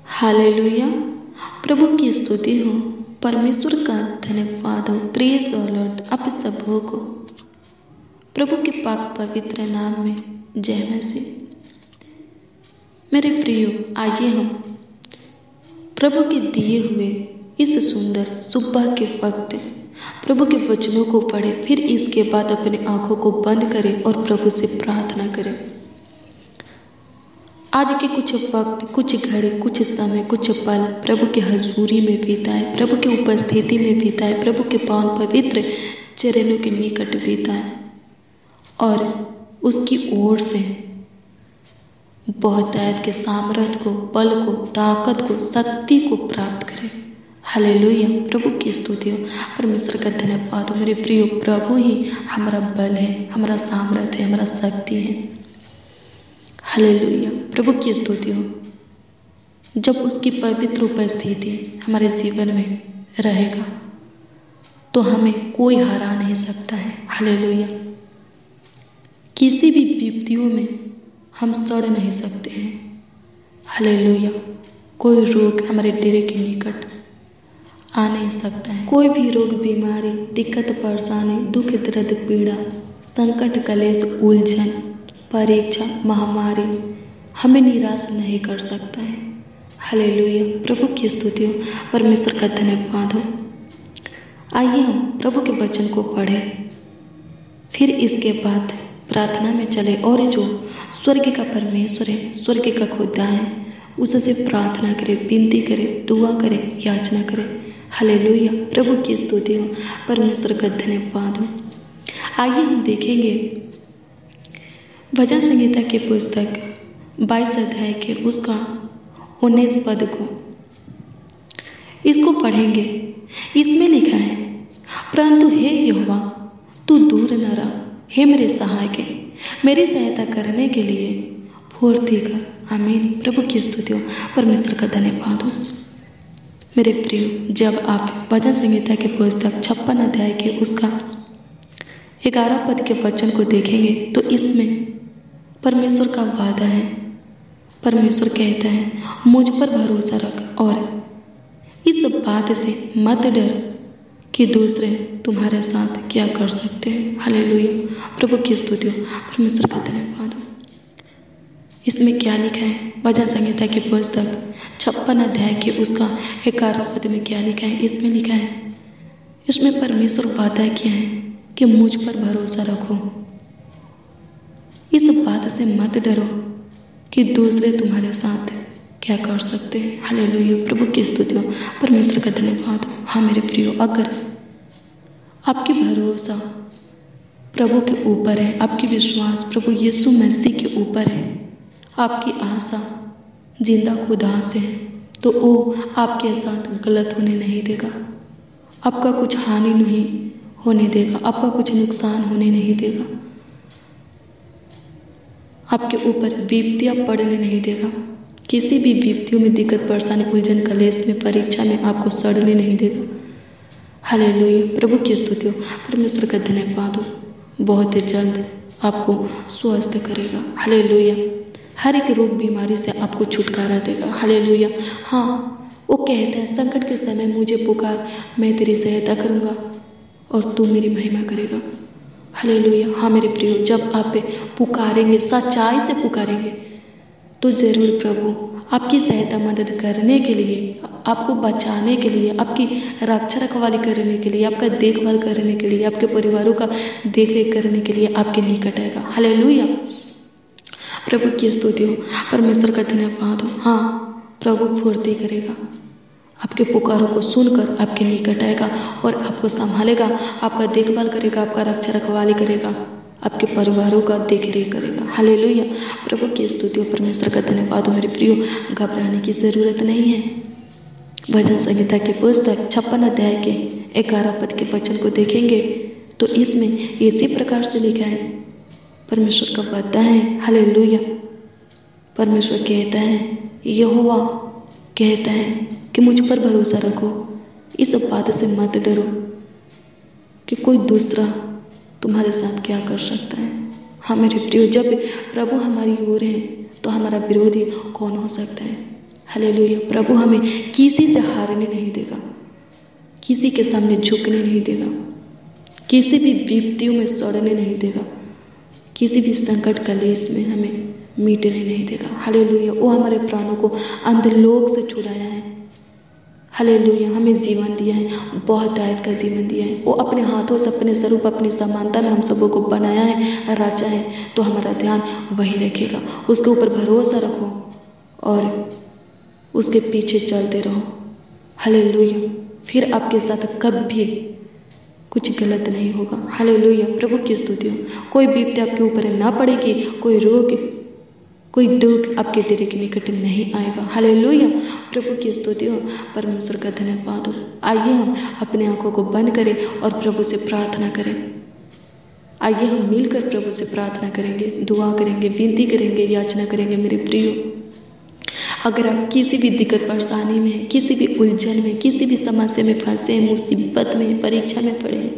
Hallelujah. प्रभु की स्तुति हो, परमेश्वर का धन्यवाद हो। Praise the Lord. आप सबों को प्रभु के पाक पवित्र नाम में जय मसीह। मेरे प्रियो, आइए हम प्रभु के दिए हुए इस सुंदर सुबह के वक्त प्रभु के वचनों को पढ़े, फिर इसके बाद अपने आंखों को बंद करें और प्रभु से प्रार्थना करें। आज के कुछ वक्त, कुछ घड़ी, कुछ समय, कुछ पल प्रभु के हजूरी में बीताए, प्रभु की उपस्थिति में बीताए, प्रभु के पावन पवित्र चरणों के निकट बीताए और उसकी ओर से बहुतायत के सामर्थ्य को, बल को, ताकत को, शक्ति को प्राप्त करें। हालेलुया। प्रभु की स्तुति हो, परमेश्वर का धन्यवाद हो। मेरे प्रियो, प्रभु ही हमारा बल है, हमारा सामर्थ्य है, हमारा शक्ति है। हालेलुया। प्रभु की स्तुति हो। जब उसकी पवित्र उपस्थिति हमारे जीवन में रहेगा तो हमें कोई हरा नहीं सकता है। हालेलुया। किसी भी विपत्तियों में हम सड़ नहीं सकते हैं। हालेलुया। कोई रोग हमारे डेरे के निकट आ नहीं सकता है। कोई भी रोग, बीमारी, दिक्कत, परेशानी, दुख, दर्द, पीड़ा, संकट, कलेश, उलझन, परीक्षा, महामारी हमें निराश नहीं कर सकता है। हालेलुया। प्रभु की स्तुति हो, परमेश्वर का धन्यवाद हो। आइए हम प्रभु के वचन को पढ़ें, फिर इसके बाद प्रार्थना में चले और जो स्वर्ग का परमेश्वर है, स्वर्ग का खुदा है, उससे प्रार्थना करें, विनती करें, दुआ करें, याचना करें। हालेलुया। प्रभु की स्तुति हो, परमेश्वर का धन्यवाद हो। आइए हम देखेंगे भजन संहिता की पुस्तक 22 अध्याय के उसका 19 पद को, इसको पढ़ेंगे। इसमें लिखा है, परंतु हे यहोवा तू दूर न रह, हे मेरे सहायक, मेरी सहायता करने के लिए फुर्ती कर। आमीन। प्रभु की स्तुति हो, परमेश्वर का धन्यवाद हो। मेरे प्रियो, जब आप भजन संहिता के पुस्तक 56 अध्याय के उसका 11 पद के वचन को देखेंगे तो इसमें परमेश्वर का वादा है। परमेश्वर कहता है, मुझ पर भरोसा रख और इस बात से मत डर कि दूसरे तुम्हारे साथ क्या कर सकते हैं। हालेलुया। प्रभु की स्तुति हो, परमेश्वर का धन्यवाद हो। इसमें क्या लिखा है? भजन संहिता की पुस्तक 56 अध्याय के उसका 11 पद में क्या लिखा है? इसमें लिखा है, इसमें परमेश्वर वादा किया है कि मुझ पर भरोसा रखो, इस बात से मत डरो कि दूसरे तुम्हारे साथ क्या कर सकते हैं। हालेलुया। प्रभु की स्तुति हो, परमेश्वर का धन्यवाद हो। हाँ मेरे प्रियो, अगर आपकी भरोसा प्रभु के ऊपर है, आपकी विश्वास प्रभु यीशु मसीह के ऊपर है, आपकी आशा जिंदा खुदा से है, तो वो आपके साथ गलत होने नहीं देगा, आपका कुछ हानि नहीं होने देगा, आपका कुछ नुकसान होने नहीं देगा, आपके ऊपर विपत्तियां पड़ने नहीं देगा। किसी भी विपत्तियों में, दिक्कत, परेशानी, उलझन, कलेश में, परीक्षा में आपको सड़ने नहीं देगा। हालेलुया। प्रभु की स्तुति हो, परमेश्वर का धन्यवाद हो। बहुत ही जल्द आपको स्वस्थ करेगा। हालेलुया। हर एक रोग बीमारी से आपको छुटकारा देगा। हालेलुया। हाँ, वो कहता है, संकट के समय मुझे पुकार, मैं तेरी सहायता करूँगा और तू मेरी महिमा करेगा। हालेलुया। हाँ मेरे प्रियो, जब आप पुकारेंगे, सच्चाई से पुकारेंगे, तो ज़रूर प्रभु आपकी सहायता मदद करने के लिए, आपको बचाने के लिए, आपकी रक्षा रखवाली करने के लिए, आपका देखभाल करने के लिए, आपके परिवारों का देखरेख करने के लिए आपके निकट आएगा। हालेलुया। प्रभु की स्तुति हो, परमेश्वर का धन्यवाद हो। हाँ, प्रभु फुर्ती करेगा, आपके पुकारों को सुनकर आपके निकट आएगा और आपको संभालेगा, आपका देखभाल करेगा, आपका रक्षा रखवाली करेगा, आपके परिवारों का देखरेख करेगा। हालेलुया। प्रभु की स्तुति हो, परमेश्वर का धन्यवाद हो। मेरे प्रियो, घबराने की ज़रूरत नहीं है। भजन संहिता की पुस्तक 56 अध्याय के 11 पद के वचन को देखेंगे तो इसमें इसी प्रकार से लिखा है, परमेश्वर का वादा है। हालेलुया। परमेश्वर कहता है, यहोवा कहता है कि मुझ पर भरोसा रखो, इस बात से मत डरो कि कोई दूसरा तुम्हारे साथ क्या कर सकता है। हाँ मेरे प्रियो, जब प्रभु हमारी ओर है तो हमारा विरोधी कौन हो सकता है। हालेलुया। प्रभु हमें किसी से हारने नहीं देगा, किसी के सामने झुकने नहीं देगा, किसी भी विपत्तियों में सड़ने नहीं देगा, किसी भी संकट कलेश में हमें मिटने नहीं देगा। हालेलुया। वो हमारे प्राणों को अंधलोक से छुड़ाया है। हालेलुया। हमें जीवन दिया है, बहुत आयत का जीवन दिया है। वो अपने हाथों से अपने स्वरूप अपनी समानता में हम सबों को बनाया है, रचा है। तो हमारा ध्यान वही रखेगा। उसके ऊपर भरोसा रखो और उसके पीछे चलते रहो। हालेलुया। फिर आपके साथ कभी कुछ गलत नहीं होगा। हालेलुया। प्रभु की स्तुति हो। कोई विपत्ति आपके ऊपर ना पड़ेगी, कोई रोग, कोई दुख आपके डेरे के निकट नहीं आएगा। हालेलुया। प्रभु की स्तुति हो। परमेश्वर का धन्यवाद हो। आइए हम अपने आंखों को बंद करें और प्रभु से प्रार्थना करें। आइए हम मिलकर प्रभु से प्रार्थना करेंगे, दुआ करेंगे, विनती करेंगे, याचना करेंगे। मेरे प्रियो, अगर आप किसी भी दिक्कत परेशानी में हैं, किसी भी उलझन में, किसी भी समस्या में फंसे हैं, मुसीबत में, परीक्षा में पड़े हैं,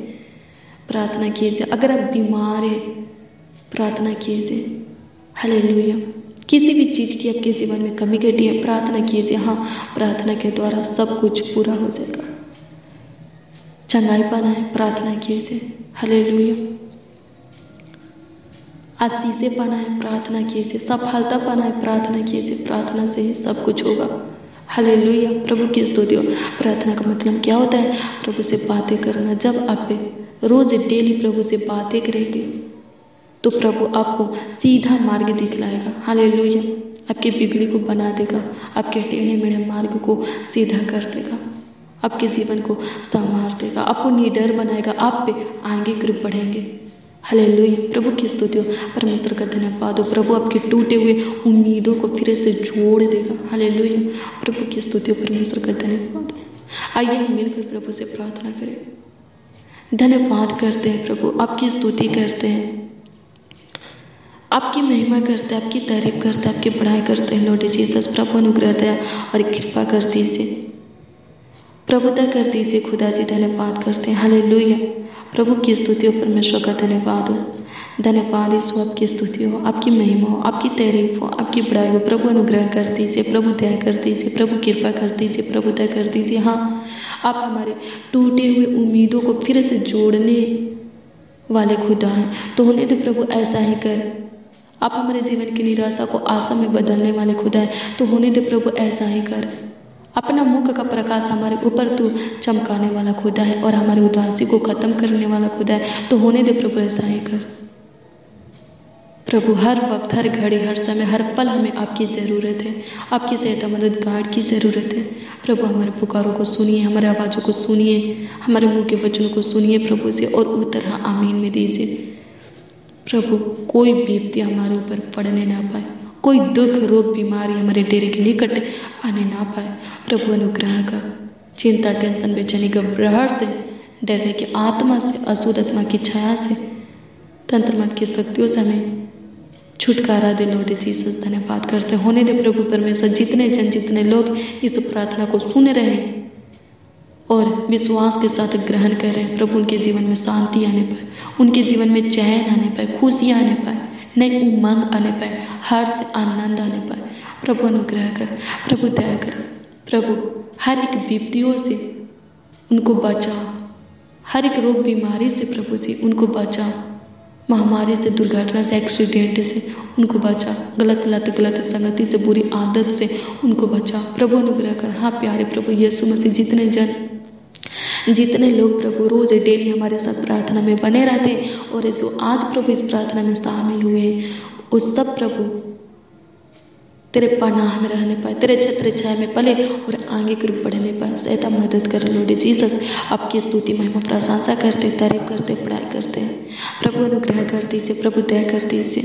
प्रार्थना कीजिए। अगर आप बीमार हैं, प्रार्थना कीजिए। हालेलुया। किसी भी चीज़ की आपके जीवन में कमी घटी है, प्रार्थना कीजिए। हाँ, प्रार्थना के द्वारा सब कुछ पूरा हो जाएगा। चंगाई पाना है, प्रार्थना कीजिए। हालेलुया। आशीषें पाना है, प्रार्थना कीजिए। सफलता पाना है, प्रार्थना कीजिए। प्रार्थना से ही सब कुछ होगा। हालेलुया। प्रभु की स्तुति हो। प्रार्थना का मतलब क्या होता है? प्रभु से बातें करना। जब आप रोज डेली प्रभु से बातें करेंगे तो प्रभु आपको सीधा मार्ग दिखलाएगा। हालेलुया। आपकी बिगड़ी को बना देगा, आपके टेढ़े मेढ़े मार्ग को सीधा कर देगा, आपके जीवन को संवार देगा, आपको निडर बनाएगा, आप पे आगे की ओर बढ़ेंगे। हालेलुया। प्रभु की स्तुति हो। परमेश्वर का धन्यवाद हो। प्रभु आपके टूटे हुए उम्मीदों को फिर से जोड़ देगा। हालेलुया। प्रभु की स्तुति हो। परमेश्वर का धन्यवाद हो। आइए हम मिलकर प्रभु से प्रार्थना करें। धन्यवाद करते हैं प्रभु, आपकी स्तुति करते हैं, आपकी महिमा करते हैं, आपकी तारीफ करते हैं, आपकी बढ़ाई करते हैं। लॉर्ड जीसस, प्रभु अनुग्रह दया और कृपा कर दीजिए, प्रभुता कर दीजिए। खुदा जी धन्यवाद करते हैं। हालेलुया। प्रभु की स्तुति हो। परमेश्वर का धन्यवाद हो। धन्यवाद यीशु, आपकी स्तुति हो, आपकी महिमा हो, आपकी तारीफ हो, आपकी बढ़ाई हो। प्रभु अनुग्रह कर दीजिए, प्रभु दया कर दीजिए, प्रभु कृपा कर दीजिए, प्रभु दया कर दीजिए। हाँ, आप हमारे टूटे हुए उम्मीदों को फिर से जोड़ने वाले खुदा हैं। तो होने दे प्रभु, ऐसा ही कर। आप हमारे जीवन की निराशा को आशा में बदलने वाले खुदा है। तो होने दे प्रभु, ऐसा ही कर। अपना मुख का प्रकाश हमारे ऊपर तू चमकाने वाला खुदा है और हमारी उदासी को खत्म करने वाला खुदा है। तो होने दे प्रभु, ऐसा ही कर। प्रभु, हर वक्त, हर घड़ी, हर समय, हर पल हमें आपकी ज़रूरत है। आपकी सहायता, मदद, गार्ड की ज़रूरत है। प्रभु, हमारे पुकारों को सुनिए, हमारे आवाज़ों को सुनिए, हमारे मुंह के वचनों को सुनिए प्रभु से और उत्तर हाँ आमीन में दीजिए। प्रभु, कोई विपत्ति हमारे ऊपर पड़ने ना पाए, कोई दुख, रोग, बीमारी हमारे डेरे के निकट आने ना पाए। प्रभु अनुग्रह कर। चिंता, टेंशन, बेचैनी, घबराहट से, डरने की आत्मा से, अशुद्ध आत्मा की छाया से, तंत्र मंत्र की शक्तियों से हमें छुटकारा दे। लॉर्ड जीसस, धन्यवाद करते होने दे प्रभु परमेश्वर। जितने जन, जितने लोग इस प्रार्थना को सुन रहे हैं और विश्वास के साथ ग्रहण कर रहे हैं, प्रभु उनके जीवन में शांति आने पाए, उनके जीवन में चैन आने पाए, खुशियाँ आने पाए, नई उमंग आने पाए, हर्ष, आनंद आने पाए। प्रभु अनुग्रह कर, प्रभु दया कर। प्रभु, हर एक विपत्तियों से उनको बचाओ, हर एक रोग बीमारी से प्रभु से उनको बचाओ, महामारी से, दुर्घटना से, एक्सीडेंट से उनको बचाओ, गलत लत, गलत संगति से, बुरी आदत से उनको बचाओ। प्रभु अनुग्रह कर। हाँ प्यारे प्रभु यीशु मसीह, जितने जन, जितने लोग प्रभु रोज डेली हमारे साथ प्रार्थना में बने रहते हैं और जो आज प्रभु इस प्रार्थना में शामिल हुए हैं, उस सब प्रभु तेरे पनाह में रहने पाए, तेरे छत्र छाया में पले और आगे की ओर बढ़ने पाए। सहायता, मदद कर लॉर्ड जीसस। आपकी स्तुति, महिमा, प्रशंसा करते, तारीफ करते, पढ़ाई करते हैं। प्रभु अनुग्रह कर दीजिए, प्रभु दया कर दीजिए,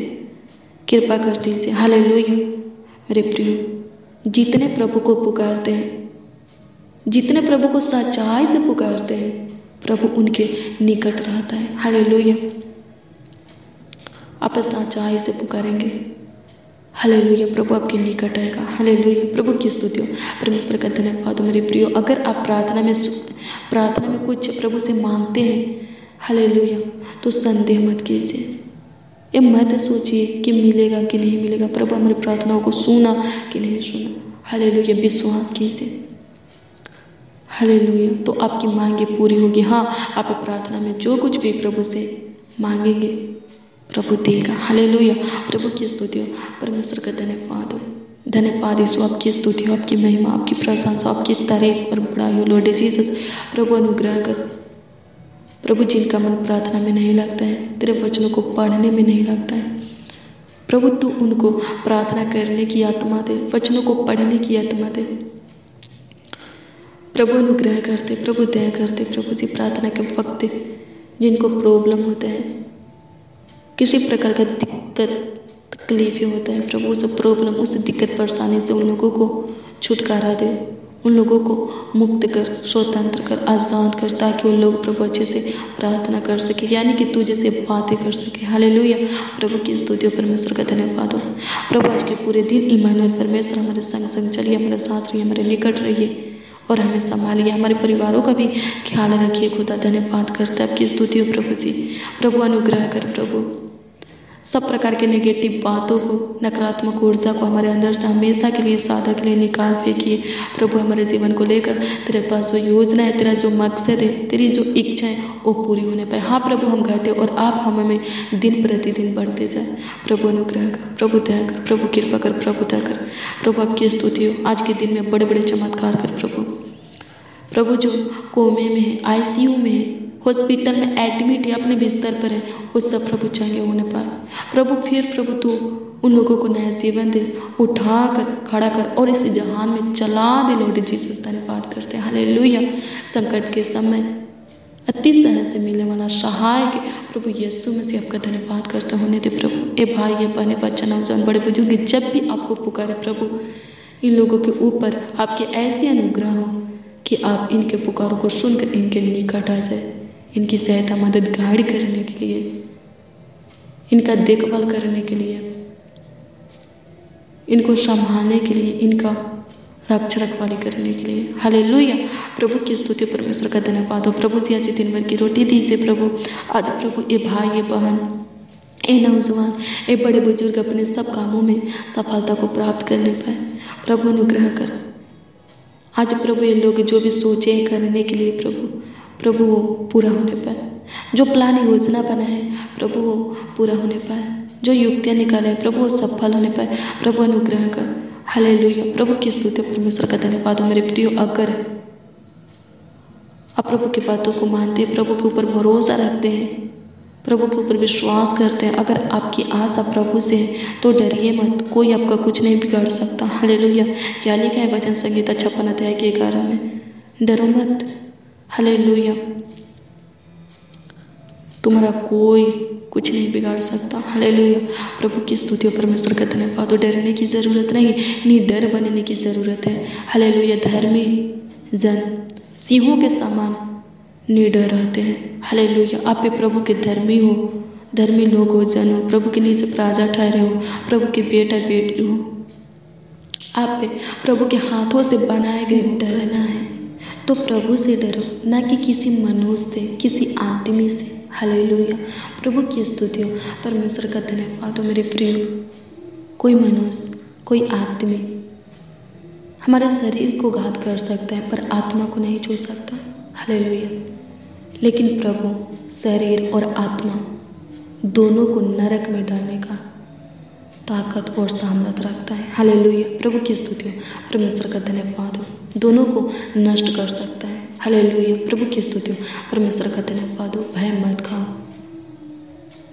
कृपा कर दीजिए। हालेलुया। मेरे प्रियो, जितने प्रभु को पुकारते हैं, जितने प्रभु को सच्चाई से पुकारते हैं, प्रभु उनके निकट रहता है। हालेलुया। आप सच्चाई से पुकारेंगे, हालेलुया, प्रभु आपके निकट आएगा। हालेलुया। प्रभु की स्तुति हो। परमेश्वर का धन्यवाद हो। मेरे प्रियो, अगर आप प्रार्थना में कुछ प्रभु से मांगते हैं, हालेलुया, तो संदेह मत कीजिए, ये मत सोचिए कि मिलेगा कि नहीं मिलेगा, प्रभु हमारी प्रार्थनाओं को सुना कि नहीं सुना। हालेलुया, विश्वास कीजिए। हालेलुया, तो आपकी मांगे पूरी होगी। हाँ, आप प्रार्थना में जो कुछ भी प्रभु से मांगेंगे प्रभु देगा। हालेलुया, प्रभु की स्तुति हो, परमेश्वर का धन्यवाद हो। धन्यवाद यीशु, आपकी स्तुति हो, आपकी महिमा, आपकी प्रशंसा, आपकी तारीफ और बड़ाई हो लॉर्ड जीसस। प्रभु अनुग्रह कर। प्रभु जिनका मन प्रार्थना में नहीं लगता है, तेरे वचनों को पढ़ने में नहीं लगता है, प्रभु तू उनको प्रार्थना करने की आत्मा दे, वचनों को पढ़ने की आत्मा दे। प्रभु अनुग्रह करते, प्रभु दया करते, प्रभु जी प्रार्थना के वक्त जिनको प्रॉब्लम होता है, किसी प्रकार का दिक्कत तकलीफें होता है, प्रभु उस प्रॉब्लम, उस दिक्कत परेशानी से उन लोगों को छुटकारा दे, उन लोगों को मुक्त कर, स्वतंत्र कर, आज़ाद कर, ताकि उन लोग प्रभु अच्छे से प्रार्थना कर सके, यानी कि तू जैसे बातें कर सके। हालेलुया, प्रभु की स्तुति हो, परमेश्वर का धन्यवाद हो। प्रभु आज के पूरे दिन इमानुएल परमेश्वर हमारे संग संग चलिए, हमारे साथ रहिए, हमारे निकट रहिए और हमें संभालिए, हमारे परिवारों का भी ख्याल रखिए। खुदा धन्यवाद करते आपकी स्तुति हो प्रभु जी। प्रभु अनुग्रह कर, प्रभु सब प्रकार के नेगेटिव बातों को, नकारात्मक ऊर्जा को हमारे अंदर से हमेशा के लिए, सादा के लिए निकाल फेंकिए। प्रभु हमारे जीवन को लेकर तेरे पास जो योजना है, तेरा जो मकसद है, तेरी जो इच्छा है वो पूरी होने पाए। हाँ प्रभु, हम घटे और आप हमें दिन प्रतिदिन बढ़ते जाए। प्रभु अनुग्रह कर, प्रभु दया कर, प्रभु कृपा कर, प्रभु दया कर। प्रभु आपकी स्तुति हो, आज के दिन में बड़े बड़े चमत्कार कर प्रभु। प्रभु जो कोमे में है, ICU में है, हॉस्पिटल में एडमिट है, अपने बिस्तर पर है, वो सब प्रभु चंगे होने पाए। प्रभु फिर प्रभु तू उन लोगों को नया जीवन दे, उठा कर, खड़ा कर और इस जहान में चला दे लॉर्ड जीसस। धन्यवाद करते हैं। हालेलुया, संकट के समय अति सहज से मिलने वाला सहायक प्रभु यीशु मसीह आपका धन्यवाद करते होने दे प्रभु। ए भाई, ये बहने, बच्चा, नौजवान, बड़े बुजुर्ग जब भी आपको पुकारे प्रभु, इन लोगों के ऊपर आपके ऐसे अनुग्रह हो कि आप इनके पुकारों को सुनकर इनके निकट आ जाए, इनकी सहायता मददगार करने के लिए, इनका देखभाल करने के लिए, इनको संभालने के लिए, इनका रक्षा रखवाली करने के लिए। हालेलुया, प्रभु की स्तुति, परमेश्वर का धन्यवाद हो। प्रभु जी आज दिन भर की रोटी दीजिए प्रभु। आज प्रभु ये भाई, ये बहन, ये नौजवान, ये बड़े बुजुर्ग अपने सब कामों में सफलता को प्राप्त करने पाए। प्रभु अनुग्रह कर। आज प्रभु ये लोग जो भी सोचे करने के लिए प्रभु वो पूरा होने पाए। जो प्लान योजना बना है प्रभु वो पूरा होने पाए। जो युक्तियाँ निकाले प्रभु वो सफल होने पाए। प्रभु अनुग्रह कर। हालेलुया, प्रभु की स्तुति, परमेश्वर का धन्यवाद हो। मेरे प्रियो, अगर आप प्रभु की बातों को मानते हैं, प्रभु के ऊपर भरोसा रखते हैं, प्रभु के ऊपर विश्वास करते हैं, अगर आपकी आशा प्रभु से है तो डरिए मत, कोई आपका कुछ नहीं बिगाड़ सकता। हालेलुया, क्या लिखा है वचन संहिता 56 अध्याय के 11 में, डरो मत। हालेलुया, तुम्हारा कोई कुछ नहीं बिगाड़ सकता। हालेलुया, प्रभु की स्तुति हो, परमेश्वर का धन्यवाद हो। डरने की ज़रूरत नहीं, निडर बनने की ज़रूरत है। हालेलुया, धर्मी जन सिंहों के समान निडर रहते हैं। हालेलुया, आप पे प्रभु के धर्मी हो, धर्मी लोग हो, जन हो, प्रभु के नीचे प्राजा ठहरे हो, प्रभु के बेटा बेटी हो, आप पे प्रभु के हाथों से बनाए गए डरना है तो प्रभु से डरो, ना कि किसी मनुष्य से, किसी आदमी से। हालेलुया, प्रभु की स्तुति हो, परमेश्वर का धन्यवाद हो। मेरे प्रियो, कोई मनुष्य, कोई आदमी हमारे शरीर को घात कर सकता है पर आत्मा को नहीं छू सकता। हालेलुया, लेकिन प्रभु शरीर और आत्मा दोनों को नरक में डालने का ताकत और सामर्थ्य रखता है। हालेलुया, प्रभु की स्तुति हो, परमेश्वर का धन्यवाद हो। दोनों को नष्ट कर सकता है। हालेलुया, प्रभु की स्तुति हो, परमेश्वर का धन्यवाद हो। भय मत खाओ,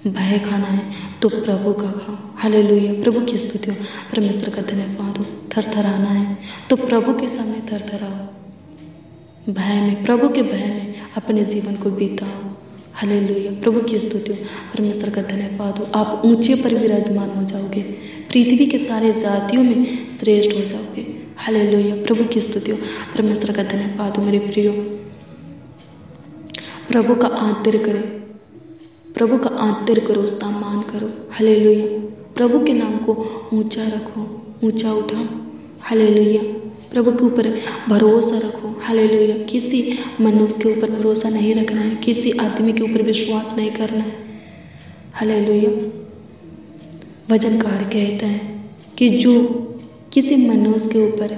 भय खाना है तो प्रभु का खाओ। हालेलुया, प्रभु की स्तुति हो, परमेश्वर का धन्यवाद हो। थरथराना है तो प्रभु के सामने थरथराओ, भय में, प्रभु के भय में अपने जीवन को बिताओ। हालेलुया, प्रभु की स्तुति हो, परमेश्वर का धन्यवाद हो। आप ऊंचे पर विराजमान हो जाओगे, पृथ्वी के सारे जातियों में श्रेष्ठ हो जाओगे। हालेलुया, प्रभु की स्तुति हो, परमेश्वर का धन्यवाद हो। मेरे प्रियो, प्रभु का आदर करें, प्रभु का आदर करो, सम्मान करो। हालेलुया, प्रभु के नाम को ऊंचा रखो, ऊंचा उठाओ। हालेलुया, प्रभु के ऊपर भरोसा रखो। हालेलुया, किसी मनुष्य के ऊपर भरोसा नहीं रखना है, किसी आदमी के ऊपर विश्वास नहीं करना है। हालेलुया, वचनकार कहता है कि जो किसी मनुष्य के ऊपर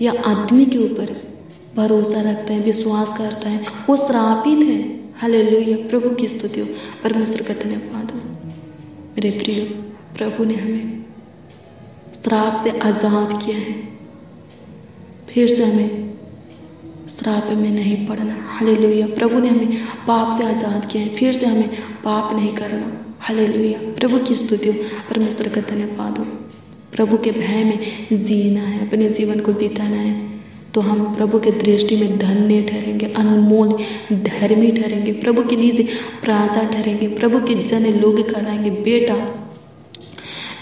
या आदमी के ऊपर भरोसा रखता है, विश्वास करता है, वो श्रापित है। हालेलुया, प्रभु की स्तुति हो, परमेश्वर का धन्यवाद हो। मेरे प्रियो, प्रभु ने हमें श्राप से आज़ाद किया है, फिर से हमें श्राप में नहीं पड़ना। हालेलुया, प्रभु ने हमें पाप से आज़ाद किया है, फिर से हमें पाप नहीं करना। हालेलुया, प्रभु की स्तुति हो, परमेश्वर का धन्यवाद हो। प्रभु के भय में जीना है, अपने जीवन को बिताना है, तो हम प्रभु के दृष्टि में धन्य ठहरेंगे, अनमोल धर्मी ठहरेंगे, प्रभु के नीचे प्राजा ठहरेंगे, प्रभु के जन लोग कहलाएंगे, बेटा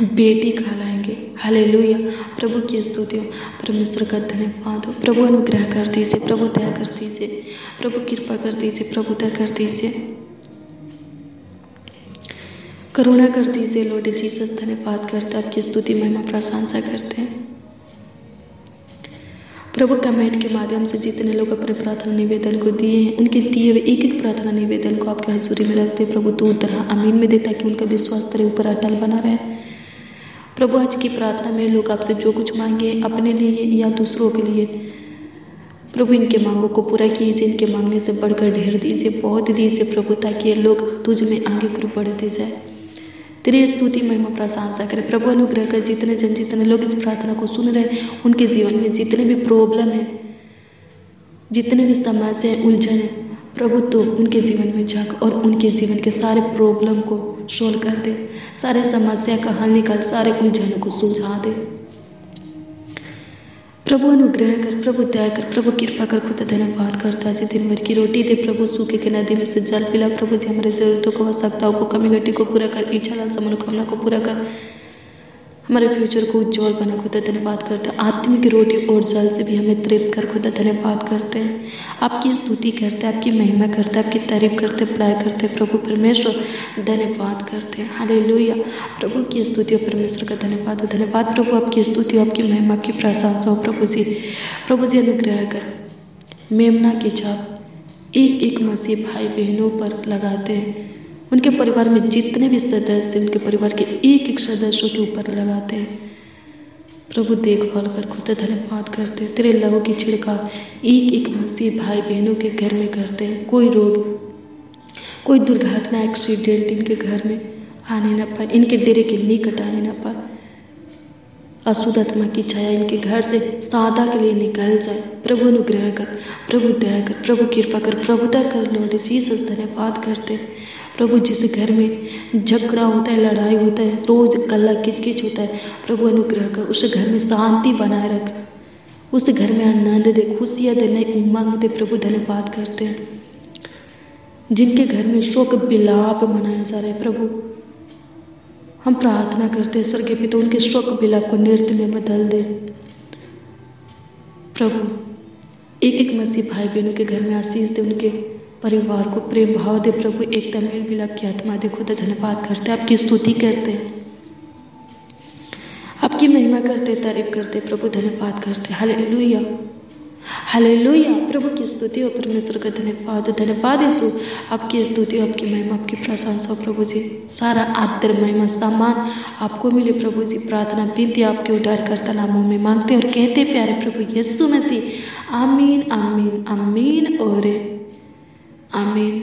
बेटी कहलाएंगे। हालेलुया, प्रभु की स्तुति हो, परमेश्वर का धन्यवाद हो। प्रभु अनुग्रह कर दीजिए, प्रभु दया कर दीजिए, प्रभु कृपा कर दीजिए, प्रभु दया कर दीजिए, करुणा कर दीजिए। लॉर्ड जीसस, धन्यवाद करते हैं, आपकी स्तुति महिमा प्रशंसा करते हैं। प्रभु कमेंट के माध्यम से जितने लोग अपने प्रार्थना निवेदन को दिए हैं, उनके दिए हुए एक एक प्रार्थना निवेदन को आपके हजूरी में रखते हैं। प्रभु तू तरह आमीन में देता कि उनका विश्वास तेरे ऊपर अटल बना रहे। प्रभु आज की प्रार्थना में लोग आपसे जो कुछ मांगे अपने लिए या दूसरों के लिए, प्रभु इनके मांगों को पूरा कीजिए, इनके मांगने से बढ़कर ढेर दीजिए, बहुत दीजिए प्रभु, ताकि ये लोग तुझ में आगे की ओर बढ़ते जाए। तेरी स्तुति महिमा प्रशंसा करें। प्रभु अनुग्रह कर, जितने लोग इस प्रार्थना को सुन रहे हैं, उनके जीवन में जितने भी प्रॉब्लम है, जितने भी समस्या है, उलझन है, प्रभु तो उनके जीवन में झांक और उनके जीवन के सारे प्रॉब्लम को सोल्व कर दे, सारे समस्या का हल निकाल, सारे उलझनों को सुलझा दे। प्रभु अनुग्रह कर, प्रभु दया कर, प्रभु कृपा कर, खुदा धन्यवाद करता जी। दिन भर की रोटी दे प्रभु, सूखे के नदी में से जल पिला प्रभु जी। हमारे जरूरतों को, आवश्यकताओं को, कमी घटी को पूरा कर, इच्छा लालसा मनोकामना को पूरा कर, हमारे फ्यूचर को उज्जवल बना, खुदा धन्यवाद करते हैं। आत्मिक रोटी और जल से भी हमें तृप्त कर, खुदा धन्यवाद करते हैं। आपकी स्तुति करते हैं, आपकी महिमा करते हैं, आपकी तारीफ करते हैं, बड़ाई करते हैं। प्रभु परमेश्वर धन्यवाद करते हैं। हालेलुया, प्रभु की स्तुति और परमेश्वर का धन्यवाद हो। धन्यवाद प्रभु, आपकी स्तुति हो, आपकी महिमा, आपकी प्रशंसा हो। प्रभु जी अनुग्रह कर, मेमना की छाप एक एक मसीह भाई बहनों पर लगाते हैं, उनके परिवार में जितने भी सदस्य, उनके परिवार के एक एक सदस्यों के ऊपर लगाते हैं। प्रभु देखभाल कर, खुदा धन्यवाद करते हैं। तेरे लहू की छिड़काव एक एक मसीह भाई बहनों के घर में करते हैं। कोई रोग, कोई दुर्घटना, एक्सीडेंट इनके घर में आने न पाए, इनके डेरे के निकट आने न पाए। अशुद्ध आत्मा की छाया इनके घर से सादा के लिए निकल जाए। प्रभु अनुग्रह कर, प्रभु दया कर, प्रभु कृपा कर, प्रभुता कर। लॉर्ड जीसस धन्यवाद करते हैं। प्रभु जिस घर में झगड़ा होता है, लड़ाई होता है, रोज कल्ला किचकिच होता है, प्रभु अनुग्रह कर, उस घर में शांति बनाए रख, उस घर में आनंद दे, खुशियाँ दे, नई उमंग दे। प्रभु धन्यवाद करते हैं। जिनके घर में शोक विलाप मनाया जा रहा है, प्रभु हम प्रार्थना करते हैं स्वर्गीय पिता, उनके शोक विलाप को नृत्य में बदल दे। प्रभु एक एक मसीह भाई बहनों के घर में आशीष दे, उनके परिवार को प्रेम भाव दे। प्रभु एकदम मेल मिलाप की आत्मा दे। खुदा धन्यवाद करते हैं, आपकी स्तुति करते हैं, आपकी महिमा करते, तारीफ करते। प्रभु धन्यवाद करते। हालेलुया, हालेलुया, प्रभु की स्तुति हो, परमेश्वर का धन्यवाद हो। धन्यवाद यीशु, आपकी स्तुति हो, आपकी महिमा, आपकी प्रशंसा हो। प्रभु जी सारा आदर महिमा सम्मान आपको मिले। प्रभु जी प्रार्थना विनती आपके उद्धारकर्ता नामों में मांगते और कहते प्यारे प्रभु यीशु मसीह, आमीन आमीन आमीन और आमीन।